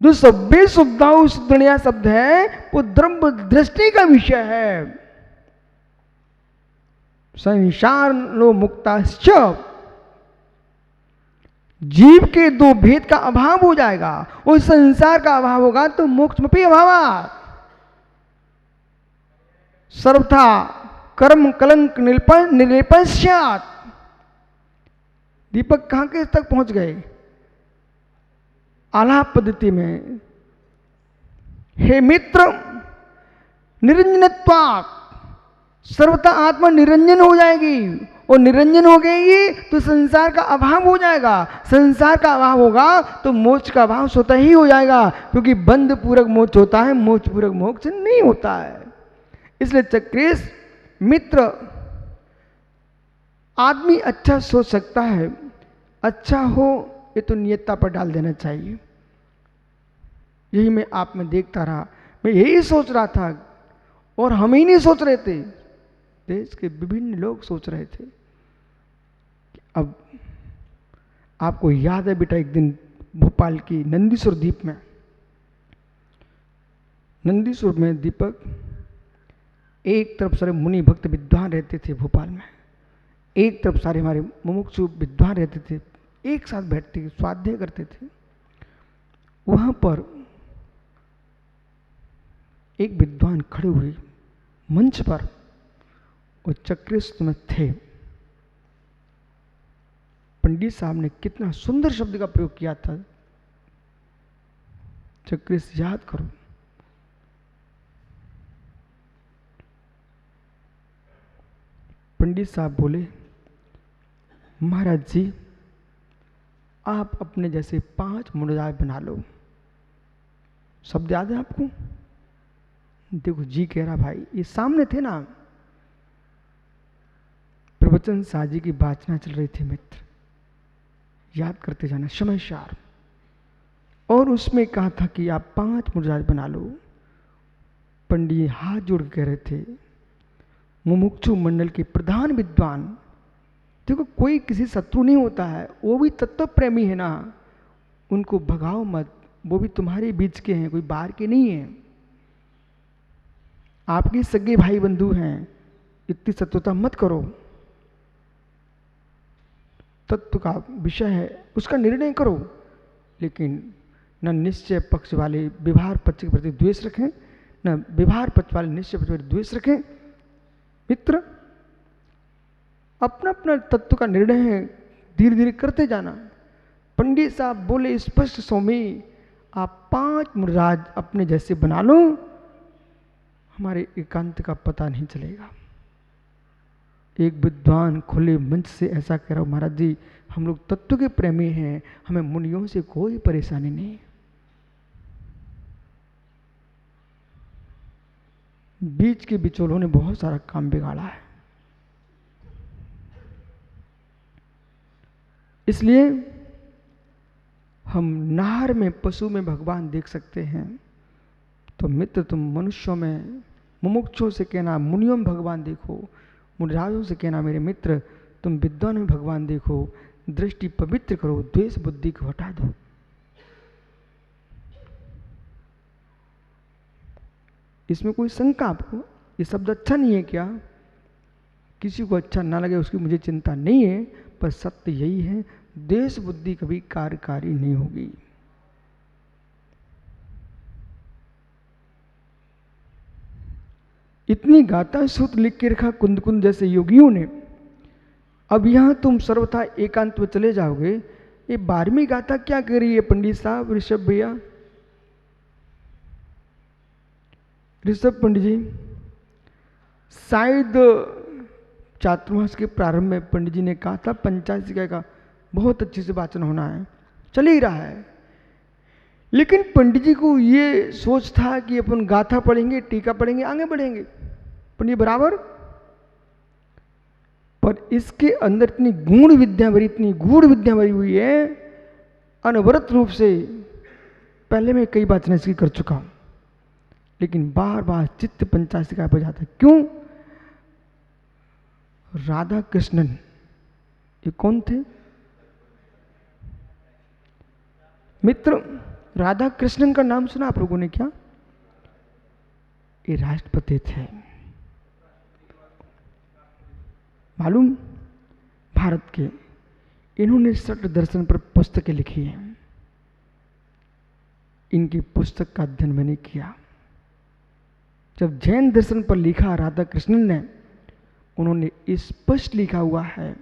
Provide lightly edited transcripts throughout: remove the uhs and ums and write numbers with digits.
जो सभ्य सुविधाओं सुदृढ़िया शब्द है वो द्रव्य दृष्टि का विषय है। संसार नो मुक्ताश्च, जीव के दो भेद का अभाव हो जाएगा, और संसार का अभाव होगा तो मोक्ष में भी अभाव। सर्वथा कर्म कलंक निर्लेपस्यात्। दीपक कहां के तक पहुंच गए? आलाप पद्धति में, हे मित्र निरंजनत्वात्, सर्वथा आत्मा निरंजन हो जाएगी, और निरंजन हो गई तो संसार का अभाव हो जाएगा। संसार का अभाव होगा तो मोक्ष का अभाव स्वतः ही हो जाएगा, क्योंकि बंध पूर्वक मोक्ष होता है, मोक्ष पूर्वक मोक्ष नहीं होता है। इसलिए चक्रेश मित्र, आदमी अच्छा सोच सकता है, अच्छा हो ये तो नियतता पर डाल देना चाहिए। यही मैं आप में देखता रहा, मैं यही सोच रहा था, और हम ही नहीं सोच रहे थे, देश के विभिन्न लोग सोच रहे थे। अब आपको याद है बेटा, एक दिन भोपाल की नंदीश्वर द्वीप में, नंदीश्वर में दीपक, एक तरफ सारे मुनि भक्त विद्वान रहते थे भोपाल में, एक तरफ सारे हमारे मुमुक्षु विद्वान रहते थे, एक साथ बैठते स्वाध्याय करते थे। वहां पर एक विद्वान खड़े हुए मंच पर, और चक्रेश में थे। पंडित साहब ने कितना सुंदर शब्द का प्रयोग किया था, चक्रेश याद करो। पंडित साहब बोले, महाराज जी आप अपने जैसे 5 मुनिराज बना लो। शब्द याद है आपको? देखो जी कह रहा, भाई ये सामने थे ना, प्रवचन साजी की वाचना चल रही थी मित्र, याद करते जाना समयसार। और उसमें कहा था कि आप 5 मुनिराज बना लो। पंडित हाथ जोड़ के कह रहे थे, मुमुक्षु मंडल के प्रधान विद्वान, देखो कोई किसी शत्रु नहीं होता है, वो भी तत्व प्रेमी है ना, उनको भगाओ मत, वो भी तुम्हारे बीच के हैं, कोई बाहर के नहीं है, आपके सगे भाई बंधु हैं, इतनी शत्रुता मत करो। तत्व का विषय है, उसका निर्णय करो, लेकिन न निश्चय पक्ष वाले व्यवहार पक्ष के प्रति द्वेष रखें, न व्यवहार पक्ष वाले निश्चय पक्ष के प्रति द्वेष रखें। मित्र अपना अपना तत्व का निर्णय है, धीरे धीरे करते जाना। पंडित साहब बोले स्पष्ट, स्वामी आप 5 मुनिराज अपने जैसे बना लो, हमारे एकांत का पता नहीं चलेगा। एक विद्वान खुले मंच से ऐसा कह रहा हूं, महाराज जी हम लोग तत्व के प्रेमी हैं, हमें मुनियों से कोई परेशानी नहीं। बीच के बिचौलों ने बहुत सारा काम बिगाड़ा है। इसलिए हम नार में, पशु में भगवान देख सकते हैं, तो मित्र तुम मनुष्यों में, मुमुक्षों से कहना मुनियों में भगवान देखो, मुनिराजों से कहना मेरे मित्र तुम विद्वान में भगवान देखो, दृष्टि पवित्र करो, द्वेष बुद्धि को हटा दो। इसमें कोई शंका आपको? ये शब्द अच्छा नहीं है क्या? किसी को अच्छा ना लगे उसकी मुझे चिंता नहीं है, पर सत्य यही है, द्वेष बुद्धि कभी कार्यकारी नहीं होगी। इतनी गाथा सूत्र लिख के रखा कुंद कुंद जैसे योगियों ने। अब यहां तुम सर्वथा एकांत में चले जाओगे, ये 12वीं गाथा क्या कह रही है पंडित साहब, ऋषभ भैया, ऋषभ पंडित जी? शायद चातुर्मास के प्रारंभ में पंडित जी ने कहा था पंचाशिका का बहुत अच्छे से वाचन होना है, चल ही रहा है। लेकिन पंडित जी को ये सोच था कि अपन गाथा पढ़ेंगे, टीका पढ़ेंगे, आगे बढ़ेंगे, पंडित बराबर। पर इसके अंदर इतनी गूढ़ विद्या भरी, इतनी गूढ़ विद्या भरी हुई है, अनवरत रूप से पहले मैं कई बात इसकी कर चुका हूं, लेकिन बार बार चित्त पंचाशिका पर जाता। क्यों? राधा कृष्णन ये कौन थे मित्र? राधा कृष्णन का नाम सुना आप लोगों ने क्या? ये राष्ट्रपति थे, मालूम, भारत के। इन्होंने सट दर्शन पर पुस्तकें लिखी हैं। इनकी पुस्तक का अध्ययन मैंने किया। जब जैन दर्शन पर लिखा राधा कृष्णन ने, उन्होंने स्पष्ट लिखा हुआ है,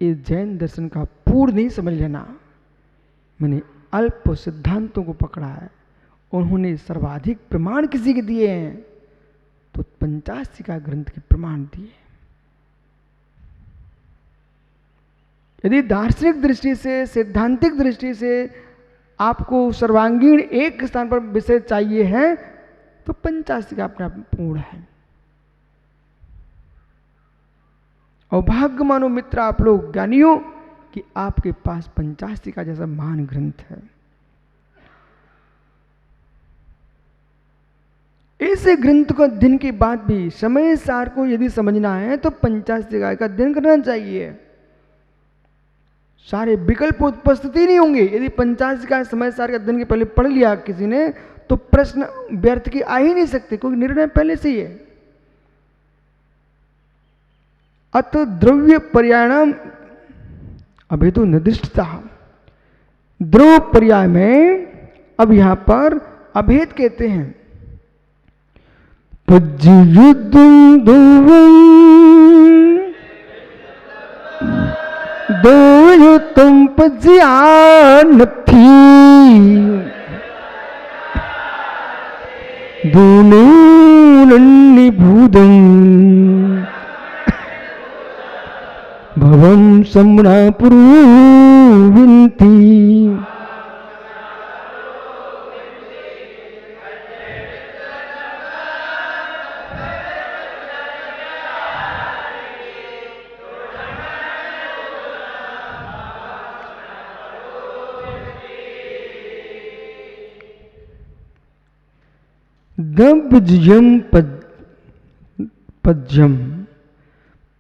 इस जैन दर्शन का पूर्ण नहीं समझ लेना, मैंने अल्प सिद्धांतों को पकड़ा है। उन्होंने सर्वाधिक प्रमाण किसी के दिए हैं तो पंचाशिका ग्रंथ के प्रमाण दिए। यदि दार्शनिक दृष्टि से, सैद्धांतिक दृष्टि से आपको सर्वांगीण एक स्थान पर विषय चाहिए है तो पंचाशिका अपने आप पूर्ण है। और भाग्य मानो मित्र आप लोग ज्ञानियों कि आपके पास पंचाशिका जैसा महान ग्रंथ है। ऐसे ग्रंथ को अध्ययन के बाद भी समय सार को यदि समझना है तो पंचाशिका का अध्ययन करना चाहिए। सारे विकल्प उपस्थित ही नहीं होंगे। यदि पंचाशिका समय सार के अध्ययन के पहले पढ़ लिया किसी ने तो प्रश्न व्यर्थ की आ ही नहीं सकते, क्योंकि निर्णय पहले से ही है। अत द्रव्य पर्यायणाम अभेदो निर्दिष्टता, द्रव्य पर्याय में अब यहां पर अभेद कहते हैं। पज्युद्धं दोयुतम पज्या नथी दोनों भूदं भवम सम्ना पुरुविंती। दब्बजम पज्यम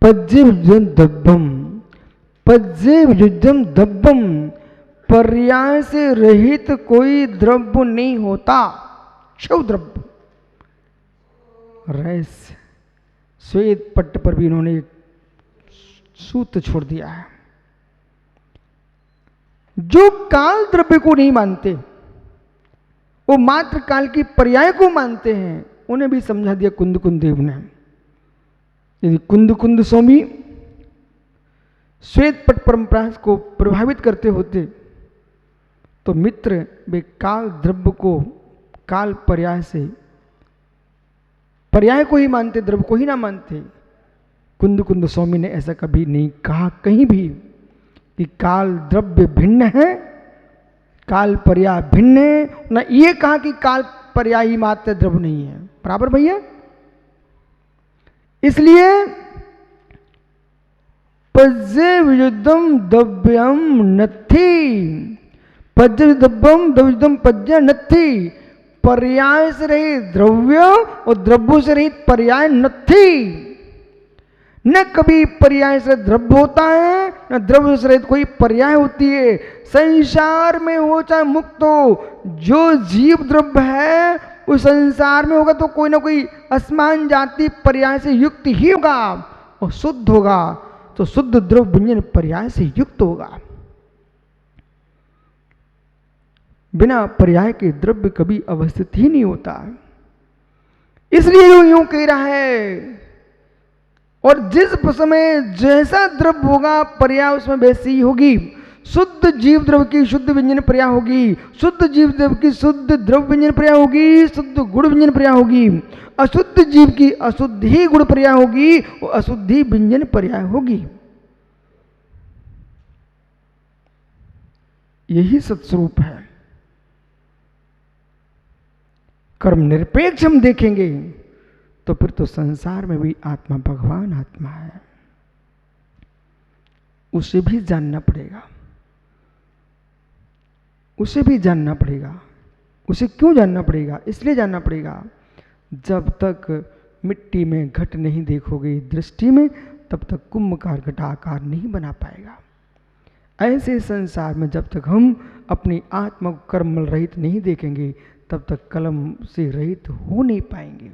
पज्यम दब्बम पज्यम दब्बम, पर्याय से रहित कोई द्रव्य नहीं होता। शिव द्रव्य रस श्वेत पट्ट पर भी इन्होंने सूत्र छोड़ दिया है। जो काल द्रव्य को नहीं मानते, वो मात्र काल की पर्याय को मानते हैं, उन्हें भी समझा दिया कुंद कुंद देव ने। यदि कुंद कुंद स्वामी श्वेत पट परंपरा को प्रभावित करते होते तो मित्र वे काल द्रव्य को काल पर्याय से, पर्याय को ही मानते, द्रव्य को ही ना मानते। कुंद कुंद स्वामी ने ऐसा कभी नहीं कहा कहीं भी कि काल द्रव्य भिन्न है, काल पर्याय भिन्न है। ना ये कहा कि काल पर्याय ही मात्र द्रव्य नहीं है। बराबर भैया? इसलिए पज्य वियुद्धम द्रव्यम नथि, पज्य दब्बम द्रव्यम पज्य नथि, पर्याय से रहित द्रव्य और द्रव्यों से रहित पर्याय नथि। न कभी पर्याय से द्रव्य होता है, न द्रव्य से रहित कोई पर्याय होती है। संसार में हो चाहे मुक्त हो, जो जीव द्रव्य है उस संसार में होगा तो कोई ना कोई असमान जाति पर्याय से युक्त ही होगा, और शुद्ध होगा तो शुद्ध द्रव्य व्यंजन पर्याय से युक्त होगा। बिना पर्याय के द्रव्य कभी अवस्थित ही नहीं होता। इसलिए वो यूं कह रहा है, और जिस समय जैसा द्रव्य होगा पर्याय उसमें वैसी ही होगी। शुद्ध जीव द्रव्य की शुद्ध व्यंजन पर्याय होगी, शुद्ध जीव द्रव्य की शुद्ध द्रव्य व्यंजन पर्याय होगी, शुद्ध गुण व्यंजन पर्याय होगी। अशुद्ध जीव की अशुद्ध ही गुण पर्याय होगी और अशुद्ध ही व्यंजन पर्याय होगी। यही सत्स्वरूप है। कर्म निरपेक्ष हम देखेंगे तो फिर तो संसार में भी आत्मा भगवान आत्मा है, उसे भी जानना पड़ेगा, उसे भी जानना पड़ेगा। उसे क्यों जानना पड़ेगा? इसलिए जानना पड़ेगा, जब तक मिट्टी में घट नहीं देखोगे दृष्टि में, तब तक कुंभकार घटाकार नहीं बना पाएगा। ऐसे संसार में जब तक हम अपनी आत्मा को कर्म रहित नहीं देखेंगे तब तक कलम से रहित हो नहीं पाएंगे।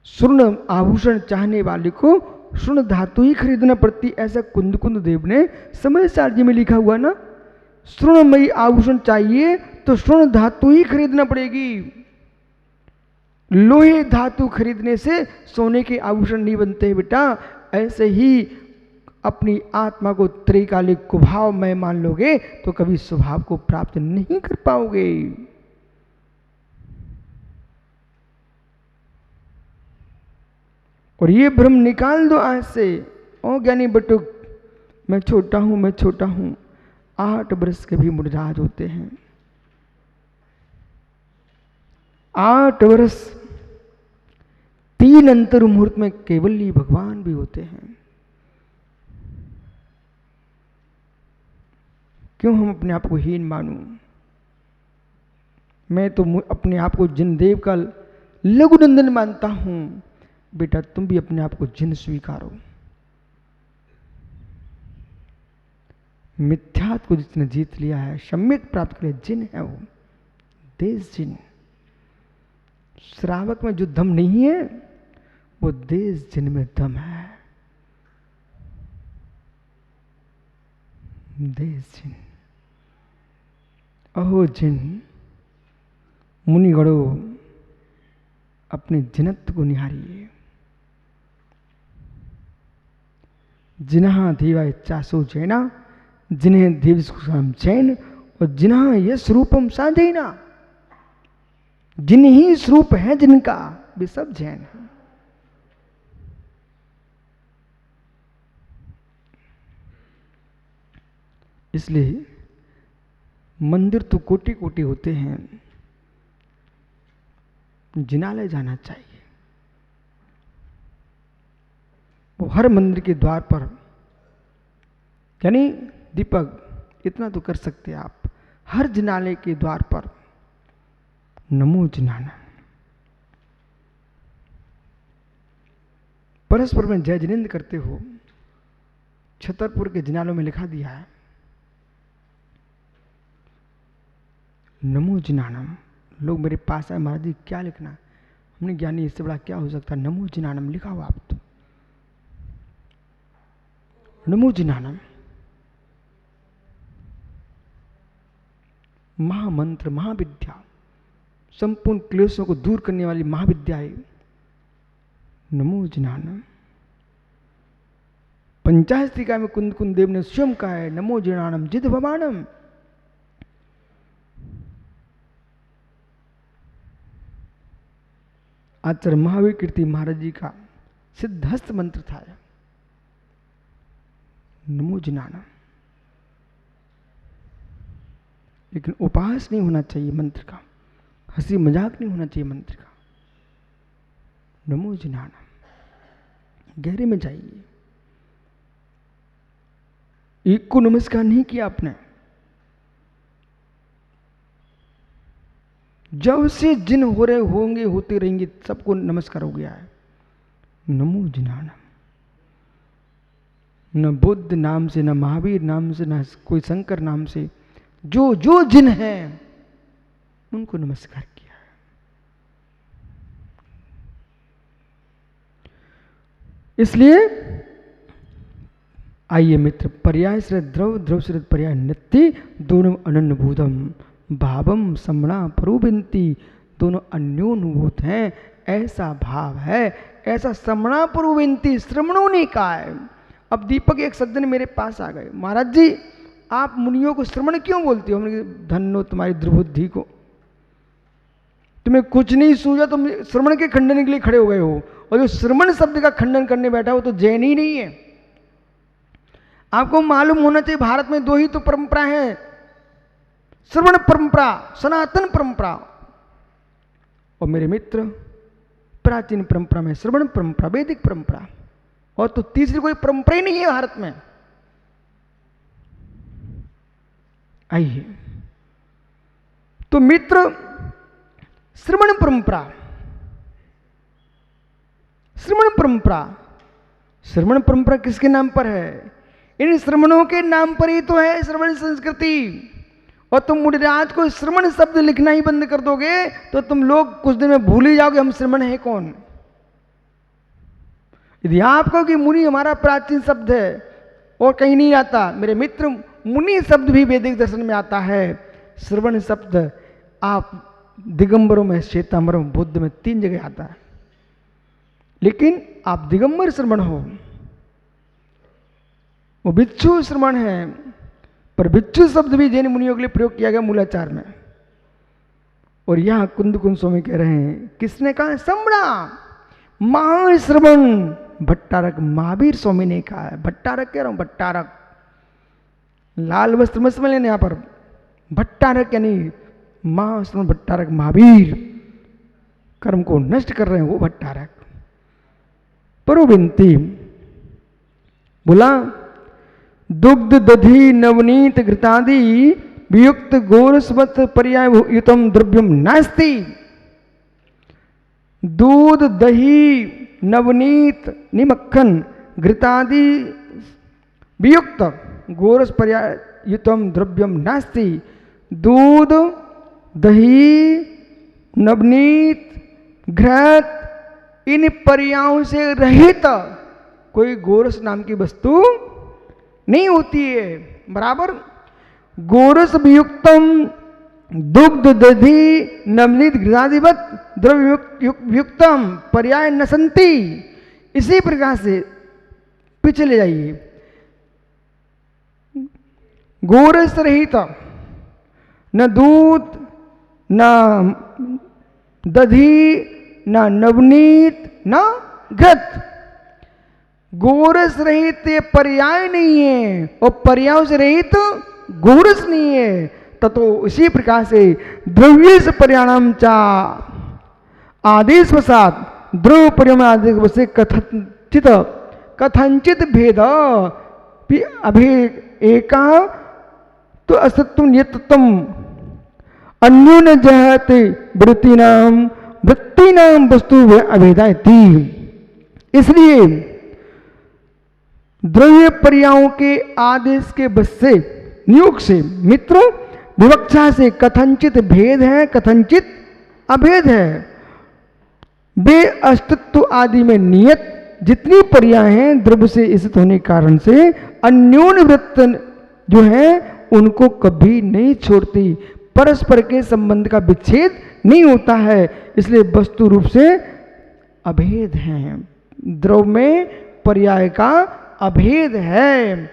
स्वर्ण आभूषण चाहने वाले को स्वर्ण धातु ही खरीदना पड़ती, ऐसा कुंद कुंद देव ने समय सारजी में लिखा हुआ ना। स्वर्णमयी आभूषण चाहिए तो स्वर्ण धातु ही खरीदना पड़ेगी। लोहे धातु खरीदने से सोने के आभूषण नहीं बनते बेटा। ऐसे ही अपनी आत्मा को त्रिकालिक कुभाव में मान लोगे तो कभी स्वभाव को प्राप्त नहीं कर पाओगे। और ये भ्रम निकाल दो आज से। ओ ज्ञानी बटुक, मैं छोटा हूं, मैं छोटा हूं। 8 वर्ष के भी मुनिराज होते हैं। 8 वर्ष 3 अंतर मुहूर्त में केवल ही भगवान भी होते हैं। क्यों हम अपने आप को हीन मानूं? मैं तो अपने आप को जिन देव का लघु नंदन मानता हूं। बेटा तुम भी अपने आप को जिन स्वीकारो। मिथ्यात्व को जिसने जीत लिया है, सम्यक प्राप्त कर लिया, जिन है वो देश जिन। श्रावक में जो दम नहीं है वो देश जिन में दम है। देश जिन। अहो जिन मुनिगणों, अपने जिनत्व को निहारिए। जिन्हा धीवा चासो जैना, जिन्हें दिव्य जैन, और जिन्हा यश रूपम साधेना। जिन ही स्वरूप है जिनका, वे सब जैन है। इसलिए मंदिर तो कोटि कोटि होते हैं, जिनालय जाना चाहिए। वो हर मंदिर के द्वार पर, यानी दीपक इतना तो कर सकते आप, हर जिनालय के द्वार पर नमो जिनाना, परस्पर में जय जिनेन्द्र करते हो। छतरपुर के जिनालों में लिखा दिया है नमो जिनानम। लोग मेरे पास आए, महाराज जी क्या लिखना? हमने ज्ञानी इससे बड़ा क्या हो सकता? नमो जिनानम लिखा हुआ आप तो। नमो जिनानम महामंत्र, महाविद्या, संपूर्ण क्लेशों को दूर करने वाली महाविद्या है नमो जिनानम। पंचास्त्रिका में कुंद कुंद देव ने स्वयं कहा है नमो जिनानम जिद भवानम। आचार्य महावीर कीर्ति महाराज जी का सिद्धहस्त मंत्र था नमो जिनानम। लेकिन उपहास नहीं होना चाहिए मंत्र का, हंसी मजाक नहीं होना चाहिए मंत्र का। नमो जिनानम, गहरे में जाइए। एक को नमस्कार नहीं किया आपने। जब से जिन हो रहे होंगे, होते रहेंगे, सबको नमस्कार हो गया है। नमो जिनानम। न बुद्ध नाम से, न महावीर नाम से, न कोई शंकर नाम से, जो जो जिन हैं उनको नमस्कार किया है। इसलिए आइए मित्र, पर्याय से द्रव, द्रव से पर्याय नित्य, दोनों अनन्य भूतम भावम समणा परुबिंती। दोनों अन्योन्भूत हैं, ऐसा भाव है, ऐसा समणा परुबिंती श्रमणों ने कहा है। अब दीपक एक सज्जन मेरे पास आ गए, महाराज जी आप मुनियों को श्रमण क्यों बोलते हो? हमने कहा धन्यो तुम्हारी दुर्बुद्धि को, तुम्हें कुछ नहीं सूझा, तुम श्रमण के खंडन के लिए खड़े हो गए हो। और जो श्रमण शब्द का खंडन करने बैठा वो तो जैन ही नहीं है। आपको मालूम होना चाहिए भारत में 2 ही तो परंपरा है, श्रवण परंपरा, सनातन परंपरा। और मेरे मित्र, प्राचीन परंपरा में श्रवण परंपरा, वैदिक परंपरा, और तो तीसरी कोई परंपरा ही नहीं है भारत में। आइए तो मित्र, श्रवण परंपरा, श्रवण परंपरा, श्रवण परंपरा किसके नाम पर है? इन श्रवणों के नाम पर ही तो है श्रवण संस्कृति। और तुम मुनिराज को श्रवण शब्द लिखना ही बंद कर दोगे तो तुम लोग कुछ दिन में भूल ही जाओगे हम श्रवण है कौन। यदि आप कहो कि मुनि हमारा प्राचीन शब्द है और कहीं नहीं आता, मेरे मित्र मुनि शब्द भी वैदिक दर्शन में आता है। श्रवण शब्द आप दिगंबरों में, श्वेतांबरों, बुद्ध में 3 जगह आता है। लेकिन आप दिगंबर श्रवण हो, वो बिच्छू श्रवण है, पर बिच्छू शब्द भी जैन मुनियों के लिए प्रयोग किया गया मूलाचार में। और यहां कुंद स्वामी कह रहे हैं, किसने कहा? सम्रा महाश्रवण भट्टारक महावीर स्वामी ने कहा है। भट्टारक कह रहा हूं, भट्टारक लाल वस्त्र में समझ लेने, यहां पर भट्टारक यानी महाश्रवण भट्टारक महावीर, कर्म को नष्ट कर रहे हैं वो भट्टारक। पर वो विनती बोला, दुग्ध दधि नवनीत घृतादि वियुक्त गोरस्वत पर्याय युतम द्रव्यम नास्ति। दूध, दही, नवनीत, निमक्खन, घृतादि वियुक्त गोरस पर्याय युतम द्रव्यम नास्ति। दूध, दही, नवनीत, घृत, इन पर्यायों से रहित कोई गोरस नाम की वस्तु नहीं होती है। बराबर गोरस वियुक्तम दुग्ध दधि नवनीत घृतादिवत द्रव्य युक्तम पर्याय न संति। इसी प्रकार से पीछे ले जाइए, गोरस रहित न दूध, न दधि, न नवनीत, न घृत। गोरस रहित ये पर्याय नहीं है और पर्याय से रहित गोरस नहीं है। ततो इसी प्रकार से द्रव्य से पर्याणाम चा आदेश वसात द्रव्य पर्याय आदेश से कथंचित भेद अभेद एका तो असत्व नियतम अन्योन जहते वृत्ति नाम वस्तु अभेदाय थी। इसलिए द्रव्य पर्यायों के आदेश के बस से नियोग से मित्र विवक्षा से कथंचित भेद है, कथंचित अभेद है। वे अस्तित्व आदि में नियत जितनी पर्याय हैं द्रव्य से स्थित होने के कारण से अन्योन वृत्त जो है उनको कभी नहीं छोड़ती, परस्पर के संबंध का विच्छेद नहीं होता है। इसलिए वस्तु रूप से अभेद है, द्रव्य में पर्याय का अभेद है,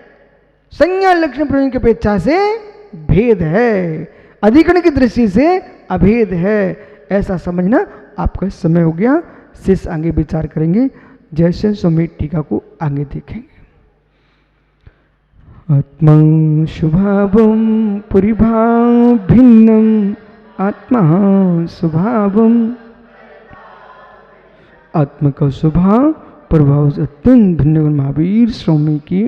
संज्ञा लक्षण प्रयोजन की अपेक्षा से भेद है, अधिकरण की दृष्टि से अभेद है। ऐसा समझना आपका समय हो गया। शेष आगे विचार करेंगे, जैसे स्वामी टीका को आगे देखेंगे। आत्मा स्वभावम परिभाव भिन्नम आत्मा स्वभावम, आत्मा का स्वभाव प्रभाव से अत्यंत भिन्न महावीर स्वामी की